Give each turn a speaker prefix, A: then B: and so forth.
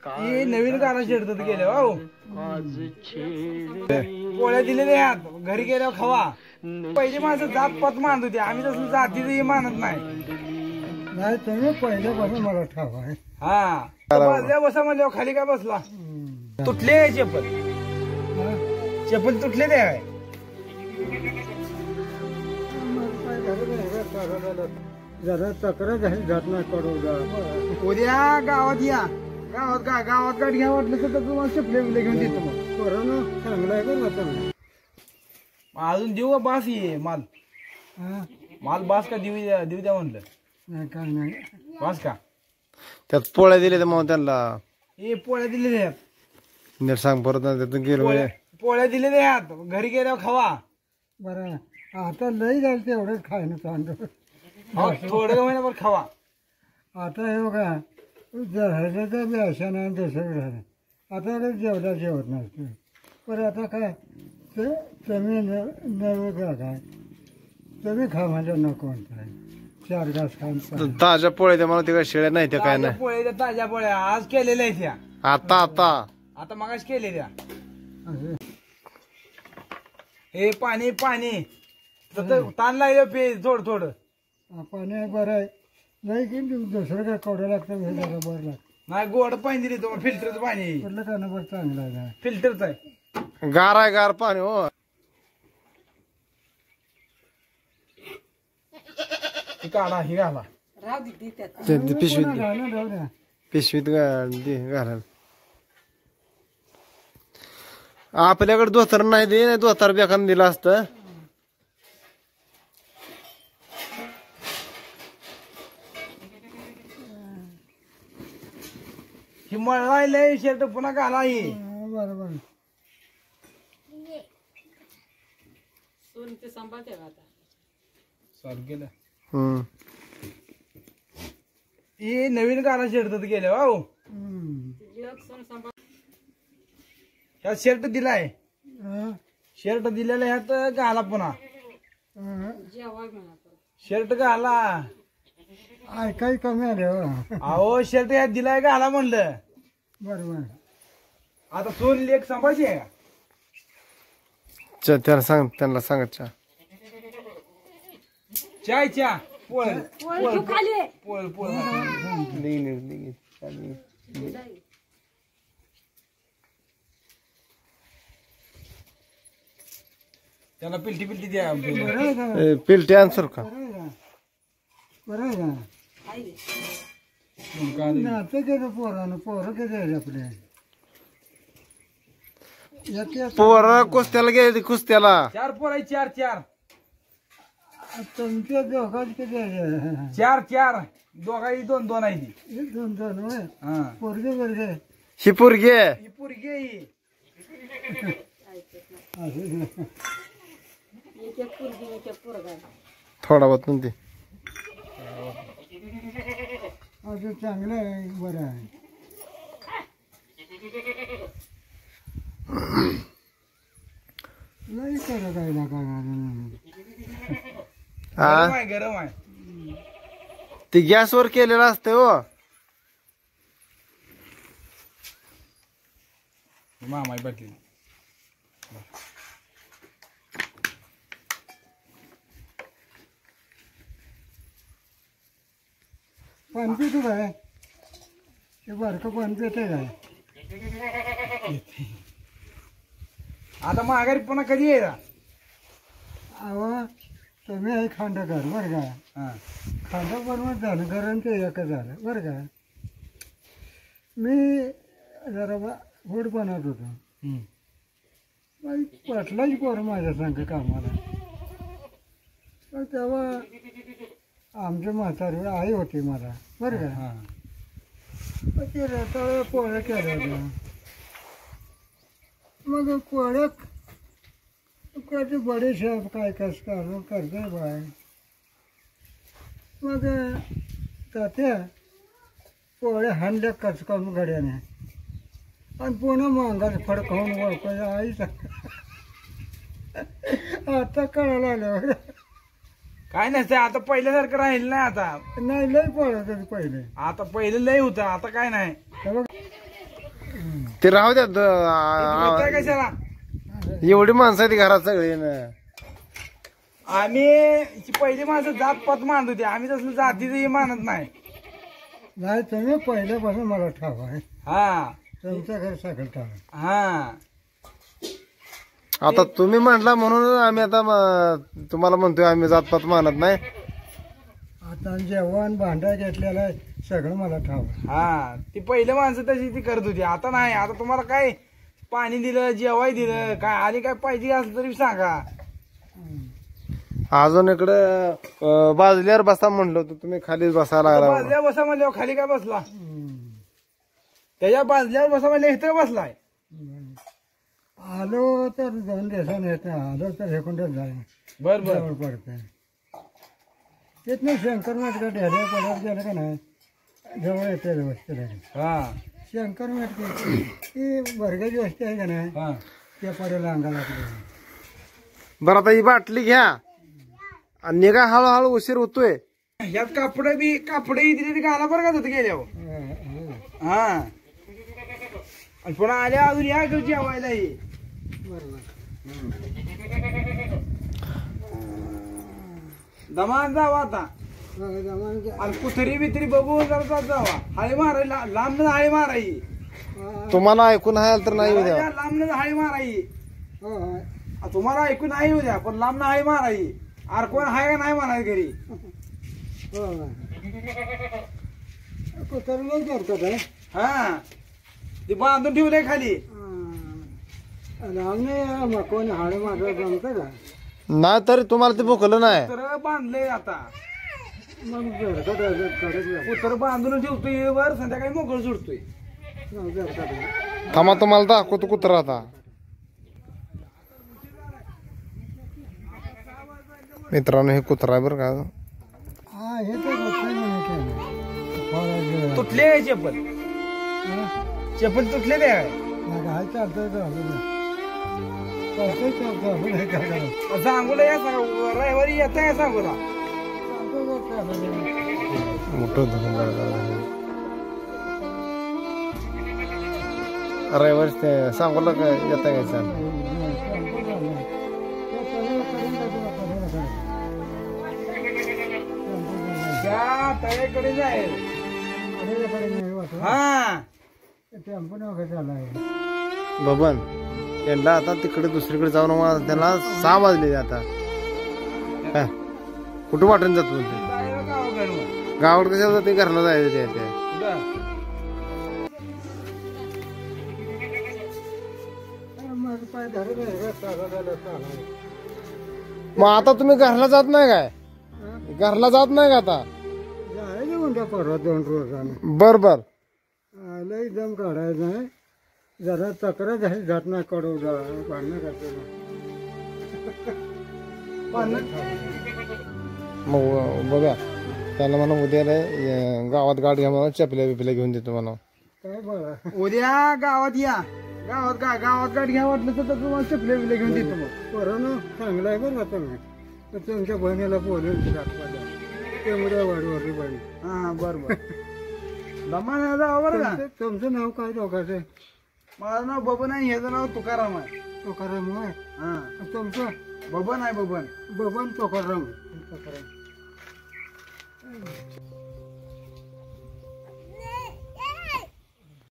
A: हे नवीन गाणं शेडतात गेले हो पोळ्या दिलेल्या आहेत घरी गेल्यावर खावा. पहिले माणसं जात पात मानत होते, आम्ही तसं जातीचंही मानत नाही.
B: नाही तुम्ही पहिल्यापासून मला ठाव आहे.
A: हा बसल्या बसा म्हणल्यावर खाली काय बसला. तुटले चप्पल चप्पल तुटले ते आहे.
B: जरा तक्रार झाली जात नाही पडू.
A: उद्या गावात या, गावात गाडी घ्या वाटलं तर तुम्हाला चपले बिले घेऊन देतो. मग
B: कोरोना चांगला आहे का चांगला
A: अजून देऊ बास ये माल बास का देऊ द्या म्हणलं.
B: नाही काय नाही
A: बास का
C: त्यात पोळ्या दिल्या मग त्यांना
A: हे पोळ्या दिलेल्या आहेत.
C: नीट सांग परत त्यातून गेलो
A: पोळ्या दिलेल्या आहेत घरी गेल्यावर खावा.
B: बरं आता लई झालं तेवढंच खायनं चांगलं.
A: थोडं महिन्याभर खावा.
B: आता हे बघा ह्याचं बी अशा नाही दुसरं झालं. आता जेवढा जेवत नसते पण आता काय ते तुम्ही नवेगळा काय तुम्ही खा म्हणजे नको म्हणताय. 4 घास खाऊन
C: ताज्या पोळ्या त्या मला ते काय शेळ्या नाही त्या काय नाही.
A: पोळ्या ताज्या पोळ्या आज केलेल्या आहेत त्या.
C: आता
A: मगाच केलेल्या. हे पाणी ताण लागलं पे थोडं
B: पाणी बरं आहे. नाही की दुसरं काय कवडं लागतं हे जरा बरं लागतं.
A: नाही गोड पाणी दिली तुम्हाला फिल्टरचं पाणी.
B: कुठलं का ना बरं चांगलं आहे.
A: फिल्टरचं आहे.
C: गार आहे गार पाणी हो.
A: काढा ही घाला
C: पिशवीत घाला. आपल्याकडे दोस्तर नाही दे नाही दोस्तर बेकान दिलं असतं.
A: ही मळलाय शर्ट पुन्हा घाला ही.
B: बरोबर
A: गेलं हे नवीन गाणं शेडतात गेले हो. ह्या शर्ट दिलाय शर्ट दिलेला ह्यात घाला पुन्हा शर्ट घाला.
B: काही कमी आले हो.
A: अहो शर्ट ह्यात दिलाय घाला म्हणलं.
B: बरोबर
A: आता सोन लेख सांभाळची आहे का.
C: त्यांना सांग
A: चहा पोळ त्याला पिलटी द्या.
C: पिलटी आन्सर का
B: बरं आहे का नातं गेलं पोरानं. पोरं किती आहे आपले
C: पोरं कुस्त्याला गेले कुस्त्याला
A: 4 पोर आहे 4
B: तुमच्या दोघात किती आहे.
A: 4 दोघाही 2 आहे ती.
B: 2 होय. पोरगे बरगे
C: ही पोरगी
A: ही पोरगी ही
C: थोडा बहुत नव्हती.
B: अजून चांगलं आहे. बरं आहे. नाही करा काय ना काय
A: गरम आहे.
C: ते गॅसवर केलेलं असतं हो.
A: मामा बघ
B: पाणी पितो काय ते बारकं पाणी पिते काय.
A: आता माघारी पुन्हा कधी येईल.
B: अहो तुम्ही आहे खांडकर बरं का. खांड बनवत झालं गरम ते एकच झालं बरं का. मी जरा गोड बनवत होतो. पटलाच पोर माझ्या संग कामाला. पण तेव्हा आमचे म्हातारे आई होती मला बरं का. ते रताळ्या पोळ्या केल्या होत्या. मग पोळ्या कधी बडेशाप काय कस करते बाय. मग तात्या पोळ्या हाणल्या कचकावून गड्याने आणि पुन्हा मांगाला फडकावून वळकायचं आईचा. आता कळायला आल्यावर
A: काय नसतं आता पहिल्यासारखं राहील नाही. आता
B: नाही लय पळत पहिले.
A: आता पहिले लय होतं आता काय नाही.
C: ते राहू द्या
A: होताय कशाला
C: एवढी माणसं आहेत घरात सगळी ना.
A: आम्ही पहिली माणसं जात पात मानत होती, आम्ही तसलं जातीचं मानत नाही.
B: नाही तुम्ही पहिल्यापासून मला ठाव आहे.
A: हा
B: तुमच्या घर सगळं ठाव आहे.
A: हा
C: आता तुम्ही म्हटला म्हणून आम्ही आता तुम्हाला म्हणतोय आम्ही जातपात मानत नाही.
B: आता जेवण भांडा घेतलेलं आहे सगळं मला ठाव आहे.
A: हा ती पहिलं माणसं तशी ती करत होती. आता नाही, आता तुम्हाला काय पाणी दिलं, जेवाय दिलं, काय आणि काय पाहिजे असलं तरी सांगा.
C: अजून इकडे बाजल्यावर बसा म्हणलं होतं तुम्ही खालीच बसायला लागला.
A: बाजल्यावर बसा म्हणल्यावर खाली काय बसला, त्याच्या बाजल्यावर बसा म्हणल्या इथं बसलाय.
B: आलो तर 2 दिवसांनी येते, आलो तर हेकुंडच जाईल.
A: बर बर
B: जवळ पडते तिथनं शंकर मटका ढेऱ्या पडत गेलं का नाही जवळ येते वस्तीला.
A: हा
B: शंकर मटकी ती वर्गाची वस्ती आहे का नाही
A: हा
B: त्या पडेल अंगाला आपल्या.
C: बरं आता ही बाटली घ्या आणि निघा, हळूहळू उशीर होतोय.
A: यात कापड दिली ती घाला बरं का होतं गेल्यावर. हा आणि पुन्हा आल्या अजून या घेऊ जेवायला. दमान जावा आता आणि कुठरी बितरी बघून जरा जावा. हाळी मारायला लांब हाळी मारायची.
C: तुम्हाला ऐकून आहे तर नाही उद्या.
A: लांब हाळी मारायची. तुम्हाला ऐकून नाही उद्या, पण लांब हाळी मारायची. आर कोण हाय का नाही म्हणायचं घरी.
B: कुत्र्याला करतात आहे.
A: हा ती बांधून ठेवलंय खाली.
B: आम्ही कोणी हाडे मारलं जमतं का.
C: नाही तरी तुम्हाला ते भुकलं नाही.
A: कुत्र बांधलंय आता,
B: मग कडक
A: कुत्र बांधून ठेवतोय वर, संध्याकाळी मोकळ सुटतोय.
C: थांबा तुम्हाला दाखवतो कुत्रा आता. मित्रांनो हे कुत्रा आहे बरं का.
B: हा हे तर
A: तुटले चप्पल तुटले ते
B: काय चालतंय
A: सांगूला या रविवारी येत आहे सांगूला.
C: मोठं रविवारी ते सांगोला येता घ्यायचं.
A: त्या तळ्याकडे जाईल. हा
B: टेम्पो नका चालाय.
C: बबन त्यांना आता तिकडे दुसरीकडे जाऊन त्यांना 6 वाजले आता. कुठं वाटून जातो गावात कशाला जाते, घरला जायचं ते. मग आता तुम्ही घरला जात नाही काय, घरला जात नाही का आता.
B: जायचं म्हणता परवा 2 रोजाने.
C: बर बर
B: लई दम काढायचा आहे. जरा तक्रार झाली जात नाही कडू पाणी करते.
C: मग बघा त्याला म्हणा उद्या गावात गाठ घ्या म्हणा, चपल्या बिपल्या घेऊन देतो म्हणा.
B: काय बघा
A: उद्या गावात या, गावात गाडी घ्या वाटलं तर तुम्हाला चपले बिले घेऊन देतो. मग
B: पोरानं चांगला आहे बरं आता नाही तर तुमच्या बहिणीला बोलून तेवढ्या वाढवली बाई.
A: हा बरोबर दमा जावा बरं का.
B: तुमचं नाव काय दोघांचं.
A: माझं नाव बबन आहे, ह्याचं नाव तुकाराम आहे.
B: तुकाराम आहे.
A: हा
B: तुमचं
A: बबन आहे. बबन
B: बबन तुकाराम.